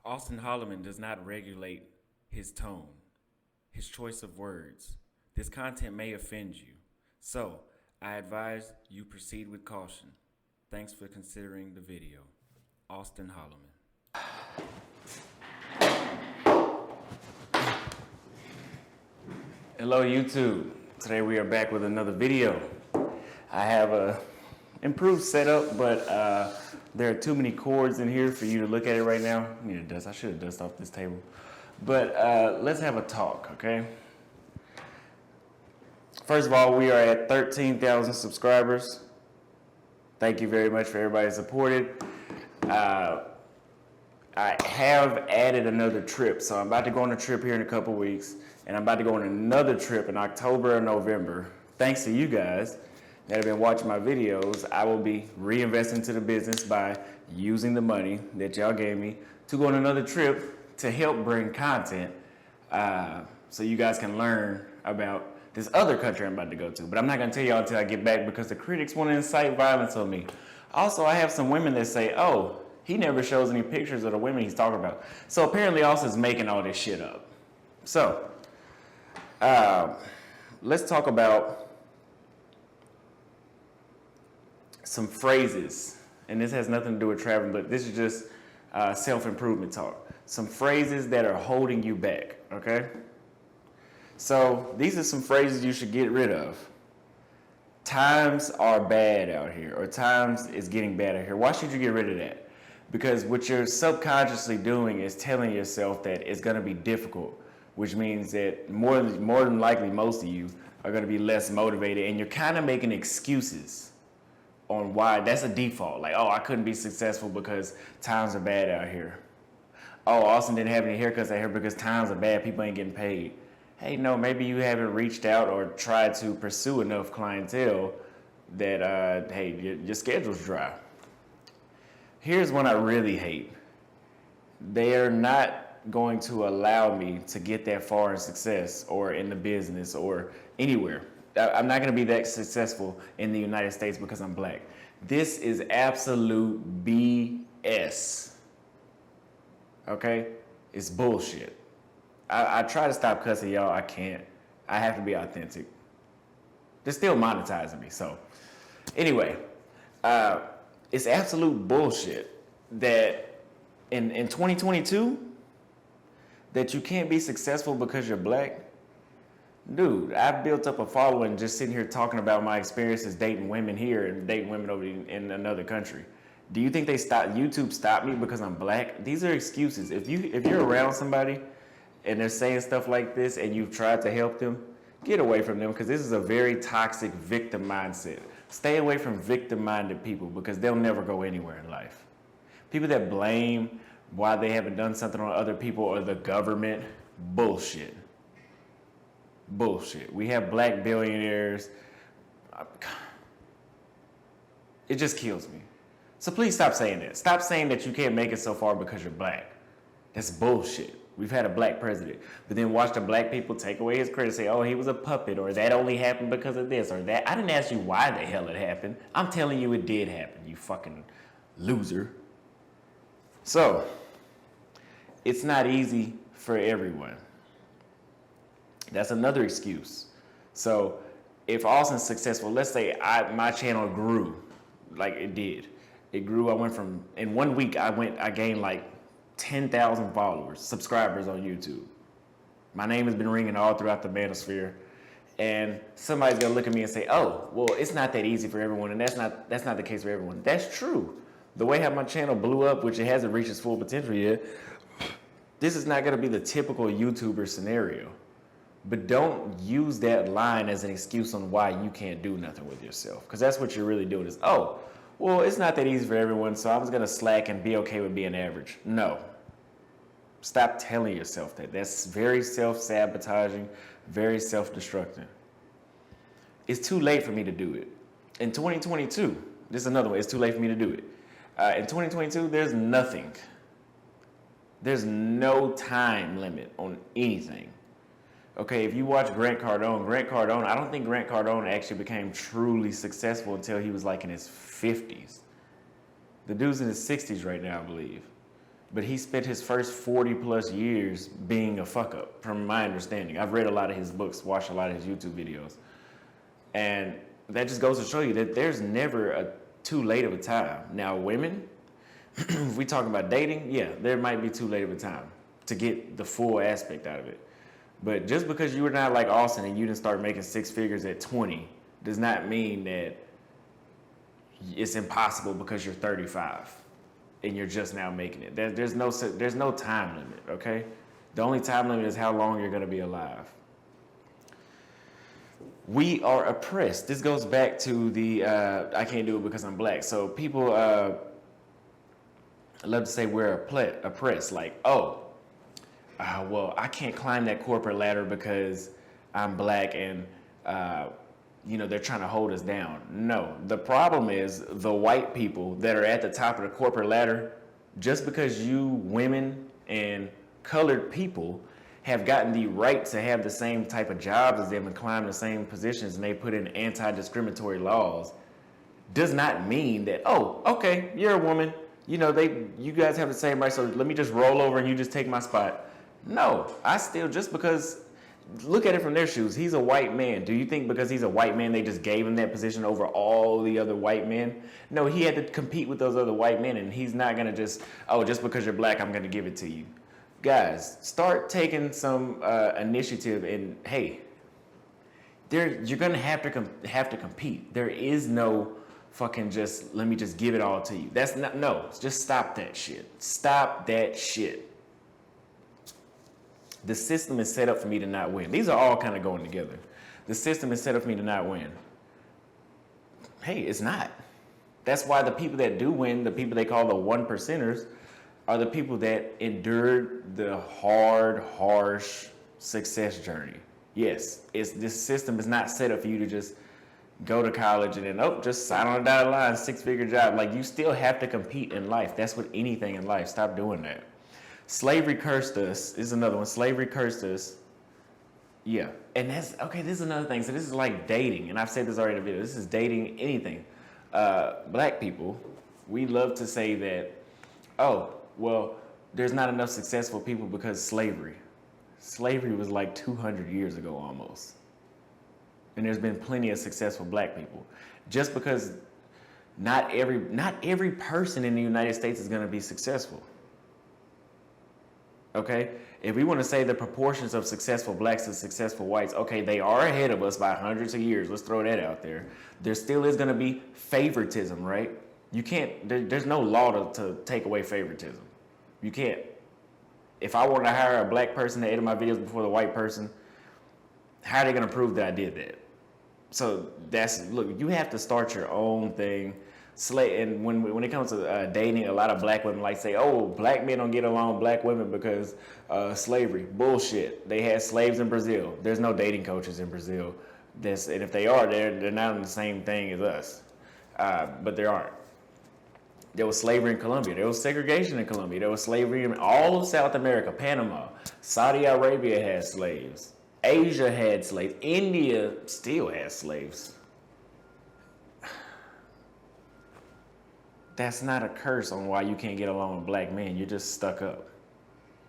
Austin does not regulate his tone, his choice of words. This content may offend you. So, I advise you proceed with caution. Thanks for considering the video. Austin Holleman. Hello YouTube. Today we are back with another video. I have a improved setup, but there are too many cords in here for you to look at it right now. I need to dust. I should have dusted off this table. But let's have a talk, okay? First of all, we are at 13,000 subscribers. Thank you very much for everybody that supported. I have added another trip, so I'm about to go on a trip here in a couple weeks, and I'm about to go on another trip in October or November. Thanks to you guys that have been watching my videos, I will be reinvesting into the business by using the money that y'all gave me to go on another trip to help bring content so you guys can learn about this other country I'm about to go to. But I'm not gonna tell y'all until I get back because the critics want to incite violence on me. Also, I have some women that say, oh, he never shows any pictures of the women he's talking about. So apparently Austin's making all this shit up. So, let's talk about some phrases. And this has nothing to do with traveling, but this is just self-improvement talk. Some phrases that are holding you back, okay? So these are some phrases you should get rid of. Times are bad out here, or times is getting bad out here. Why should you get rid of that? Because what you're subconsciously doing is telling yourself that it's going to be difficult, which means that more than likely most of you are going to be less motivated, and you're kind of making excuses on why. That's a default. Like, oh, I couldn't be successful because times are bad out here. Oh, Austin didn't have any haircuts out here because times are bad, people ain't getting paid. Hey, no, maybe you haven't reached out or tried to pursue enough clientele that, hey, your schedule's dry. Here's one I really hate. They're not going to allow me to get that far in success or in the business or anywhere. I'm not going to be that successful in the United States because I'm black. This is absolute BS. Okay? It's bullshit. I try to stop cussing y'all. I can't. I have to be authentic. They're still monetizing me. So anyway, it's absolute bullshit that in 2022 that you can't be successful because you're black. Dude, I've built up a following just sitting here talking about my experiences dating women here and dating women over in another country. Do you think YouTube stopped me because I'm black? These are excuses. If you're around somebody and they're saying stuff like this and you've tried to help them, get away from them because this is a very toxic victim mindset. Stay away from victim-minded people because they'll never go anywhere in life. People that blame why they haven't done something on other people or the government, bullshit. Bullshit. We have black billionaires. It just kills me. So please stop saying that. Stop saying that you can't make it so far because you're black. That's bullshit. We've had a black president, but then watch the black people take away his credit, say, oh, he was a puppet, or that only happened because of this or that. I didn't ask you why the hell it happened. I'm telling you it did happen, you fucking loser. So, it's not easy for everyone. That's another excuse. So, if Austin's successful, let's say my channel grew like it did. It grew, I went from, in 1 week, I gained like 10,000 followers, subscribers on YouTube. My name has been ringing all throughout the manosphere, and somebody's gonna look at me and say, "Oh, well, it's not that easy for everyone," and that's not the case for everyone. That's true. The way how my channel blew up, which it hasn't reached its full potential yet, this is not gonna be the typical YouTuber scenario. But don't use that line as an excuse on why you can't do nothing with yourself, because that's what you're really doing is, oh, well, it's not that easy for everyone, so I was gonna slack and be okay with being average. No. Stop telling yourself that. That's very self-sabotaging, very self-destructing. It's too late for me to do it. In 2022, this is another way, it's too late for me to do it. In 2022, there's nothing. There's no time limit on anything. Okay, if you watch Grant Cardone, I don't think Grant Cardone actually became truly successful until he was like in his 50s. The dude's in his 60s right now, I believe. but he spent his first 40 plus years being a fuck up, from my understanding. I've read a lot of his books, watched a lot of his YouTube videos. And that just goes to show you that there's never a too late of a time. Now, women, if we talking about dating, yeah, there might be too late of a time to get the full aspect out of it. But just because you were not like Austin and you didn't start making six figures at 20 does not mean that it's impossible because you're 35 and you're just now making it. There's no time limit, okay? The only time limit is how long you're gonna be alive. We are oppressed. This goes back to the, I can't do it because I'm black. So people love to say we're oppressed, like, well, I can't climb that corporate ladder because I'm black and, they're trying to hold us down. No, the problem is the white people that are at the top of the corporate ladder, just because you women and colored people have gotten the right to have the same type of jobs as them and climb the same positions and they put in anti-discriminatory laws, does not mean that, okay, you're a woman, you guys have the same right, so let me just roll over and you just take my spot. No, just because, look at it from their shoes. He's a white man. Do you think because he's a white man, they just gave him that position over all the other white men? No, he had to compete with those other white men, and he's not going to just because you're black, I'm going to give it to you. Guys, start taking some initiative, and hey, you're going to have to compete. There is no fucking just, let me just give it all to you. Just stop that shit. Stop that shit. The system is set up for me to not win. These are all kind of going together. The system is set up for me to not win. Hey, it's not. That's why the people that do win, the people they call the 1%ers, are the people that endured the hard, harsh success journey. Yes, this system is not set up for you to just go to college and then, just sign on a dotted line, 6-figure job. Like, you still have to compete in life. That's with anything in life. Stop doing that. Slavery cursed us. This is another one. Slavery cursed us. Yeah. And this is another thing. So this is like dating. And I've said this already in the video. This is dating anything. Black people, we love to say that, there's not enough successful people because slavery. Slavery was like 200 years ago almost. And there's been plenty of successful black people. Just because not every person in the United States is going to be successful. Okay, if we want to say the proportions of successful blacks to successful whites, okay, they are ahead of us by hundreds of years. Let's throw that out there. There still is going to be favoritism, right? You can't, there's no law to take away favoritism. You can't. If I wanted to hire a black person to edit my videos before the white person, how are they going to prove that I did that? So look, you have to start your own thing. And when it comes to dating, a lot of black women like say, black men don't get along with black women because slavery. Bullshit. They had slaves in Brazil. There's no dating coaches in Brazil. And if they are, they're not in the same thing as us. But there aren't. There was slavery in Colombia. There was segregation in Colombia. There was slavery in all of South America, Panama. Saudi Arabia had slaves. Asia had slaves. India still has slaves. That's not a curse on why you can't get along with black men. You're just stuck up.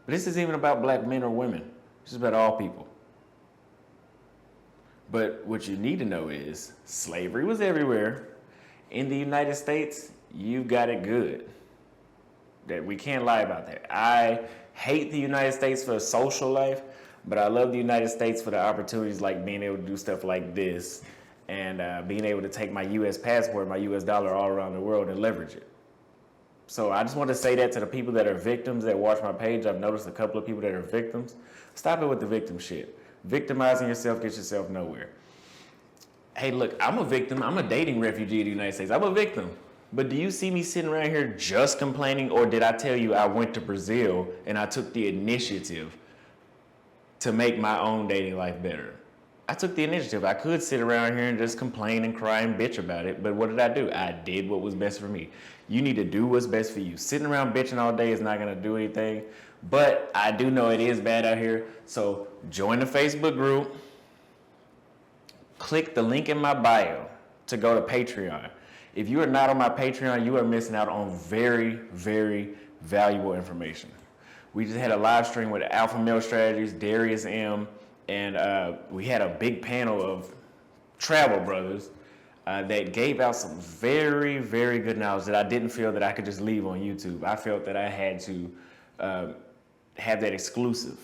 But this isn't even about black men or women. It's just about all people. But what you need to know is slavery was everywhere. In the United States, you got it good. That we can't lie about that. I hate the United States for social life, but I love the United States for the opportunities like being able to do stuff like this. And being able to take my U.S. passport, my U.S. dollar all around the world and leverage it. So I just want to say that to the people that are victims that watch my page. I've noticed a couple of people that are victims. Stop it with the victim shit. Victimizing yourself gets yourself nowhere. Hey, look, I'm a victim. I'm a dating refugee in the United States. I'm a victim. But do you see me sitting around here just complaining? Or did I tell you I went to Brazil and I took the initiative to make my own dating life better? I took the initiative. I could sit around here and just complain and cry and bitch about it, but what did I do? I did what was best for me. You need to do what's best for you. Sitting around bitching all day is not going to do anything, but I do know it is bad out here, so join the Facebook group. Click the link in my bio to go to Patreon. If you are not on my Patreon, you are missing out on very, very, valuable information. We just had a live stream with Alpha Male Strategies, Darius M, and we had a big panel of travel brothers that gave out some very, very good knowledge that I didn't feel that I could just leave on YouTube. I felt that I had to have that exclusive.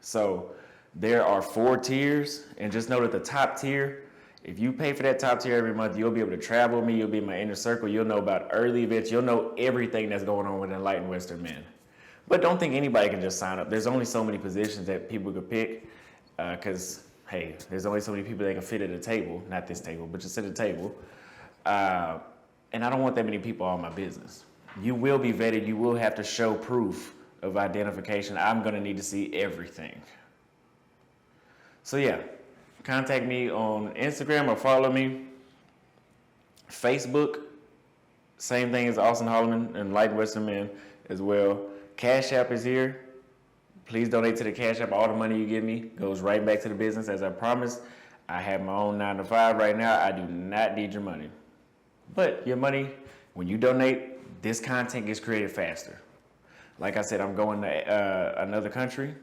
So there are 4 tiers, and just know that the top tier, if you pay for that top tier every month, you'll be able to travel with me, you'll be in my inner circle, you'll know about early events, you'll know everything that's going on with Enlightened Western Men. But don't think anybody can just sign up. There's only so many positions that people could pick, because hey, there's only so many people that can fit at a table, not this table, but just at a table. And I don't want that many people on my business. You will be vetted, you will have to show proof of identification. I'm gonna need to see everything. So yeah, contact me on Instagram or follow me. Facebook, same thing as Austin Holleman and Enlightened Western Men as well. Cash App is here. Please donate to the Cash App. All the money you give me goes right back to the business as I promised. I have my own 9 to 5 right now. I do not need your money. But your money, when you donate, this content gets created faster. Like I said, I'm going to another country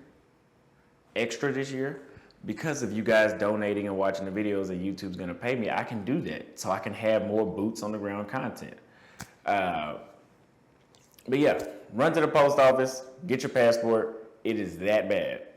extra this year. Because of you guys donating and watching the videos and YouTube's gonna pay me, I can do that. So I can have more boots on the ground content. But yeah, run to the post office, get your passport. It is that bad.